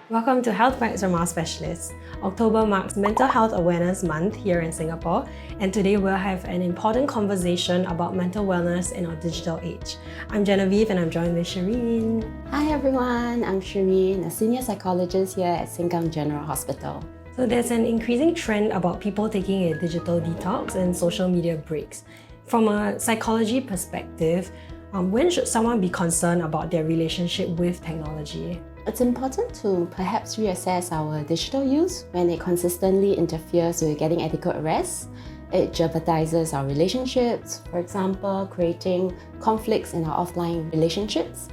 Welcome to Health Bites from our specialists. October marks Mental Health Awareness Month here in Singapore, and today we'll have an important conversation about mental wellness in our digital age. I'm Genevieve and I'm joined with Sheryne. Hi everyone, I'm Sheryne, a senior psychologist here at Sengkang General Hospital. So there's an increasing trend about people taking a digital detox and social media breaks. From a psychology perspective, when should someone be concerned about their relationship with technology? It's important to perhaps reassess our digital use when it consistently interferes with getting adequate rest. It jeopardizes our relationships, for example, creating conflicts in our offline relationships,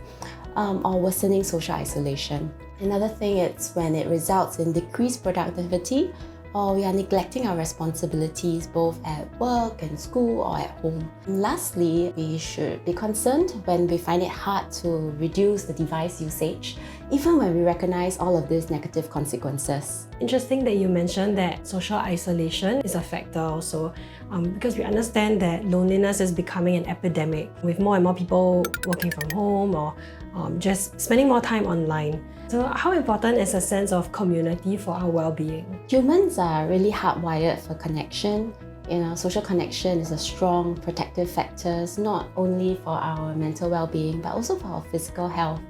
or worsening social isolation. Another thing is when it results in decreased productivity, or we are neglecting our responsibilities both at work and school or at home. And lastly, we should be concerned when we find it hard to reduce the device usage, even when we recognize all of these negative consequences. Interesting that you mentioned that social isolation is a factor also, because we understand that loneliness is becoming an epidemic with more and more people working from home or just spending more time online. So how important is a sense of community for our well-being? Humans are really hardwired for connection. Social connection is a strong protective factor, not only for our mental well-being, but also for our physical health.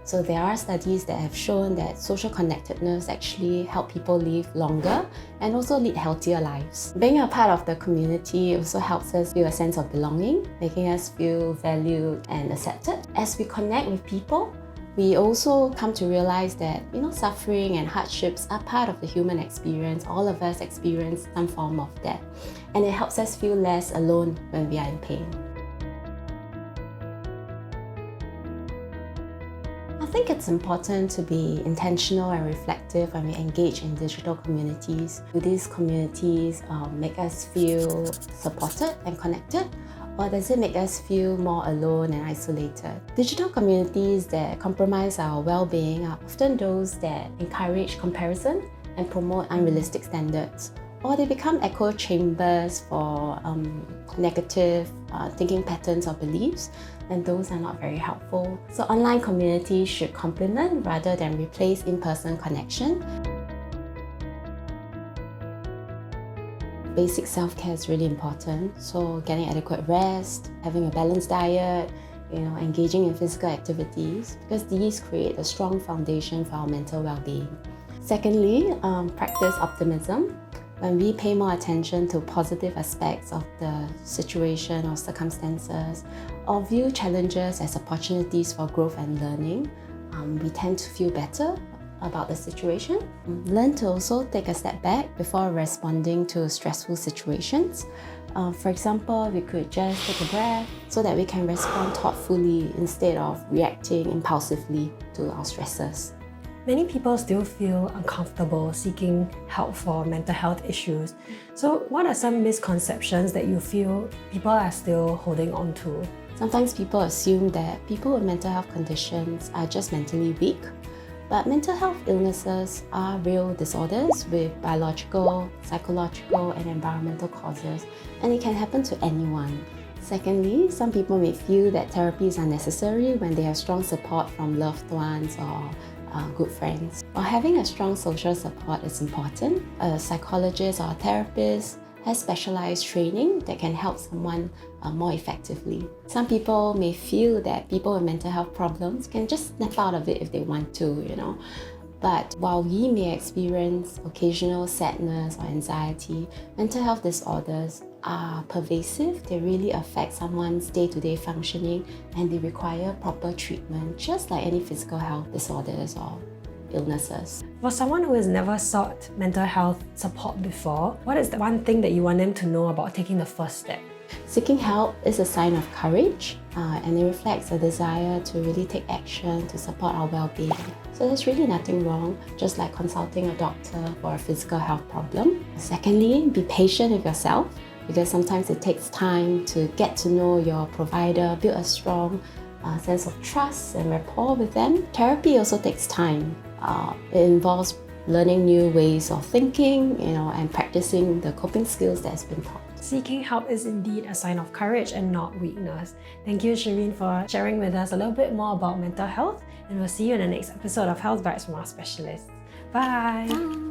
So there are studies that have shown that social connectedness actually help people live longer and also lead healthier lives. Being a part of the community also helps us feel a sense of belonging, making us feel valued and accepted. As we connect with people, we also come to realize that suffering and hardships are part of the human experience. All of us experience some form of that, and it helps us feel less alone when we are in pain. I think it's important to be intentional and reflective when we engage in digital communities. Do these communities make us feel supported and connected? Or does it make us feel more alone and isolated? Digital communities that compromise our well-being are often those that encourage comparison and promote unrealistic standards. Or they become echo chambers for negative thinking patterns or beliefs, and those are not very helpful. So online communities should complement rather than replace in-person connection. Basic self-care is really important. So getting adequate rest, having a balanced diet, engaging in physical activities, because these create a strong foundation for our mental well-being. Secondly, practice optimism. When we pay more attention to positive aspects of the situation or circumstances, or view challenges as opportunities for growth and learning, we tend to feel better about the situation. Learn to also take a step back before responding to stressful situations. For example, we could just take a breath so that we can respond thoughtfully instead of reacting impulsively to our stresses. Many people still feel uncomfortable seeking help for mental health issues. So what are some misconceptions that you feel people are still holding on to? Sometimes people assume that people with mental health conditions are just mentally weak. But mental health illnesses are real disorders with biological, psychological, and environmental causes, and it can happen to anyone. Secondly, some people may feel that therapy is unnecessary when they have strong support from loved ones or good friends. While having a strong social support is important, a psychologist or a therapist has specialized training that can help someone more effectively. Some people may feel that people with mental health problems can just snap out of it if they want to, But while we may experience occasional sadness or anxiety, mental health disorders are pervasive. They really affect someone's day-to-day functioning, and they require proper treatment, just like any physical health disorders or illnesses. For someone who has never sought mental health support before, what is the one thing that you want them to know about taking the first step? Seeking help is a sign of courage, and it reflects a desire to really take action to support our well-being. So there's really nothing wrong, just like consulting a doctor for a physical health problem. Secondly, be patient with yourself, because sometimes it takes time to get to know your provider, build a strong sense of trust and rapport with them. Therapy also takes time. It involves learning new ways of thinking, and practicing the coping skills that has been taught. Seeking help is indeed a sign of courage and not weakness. Thank you, Sheryne, for sharing with us a little bit more about mental health, and we'll see you in the next episode of Health Bites from our specialists. Bye! Bye.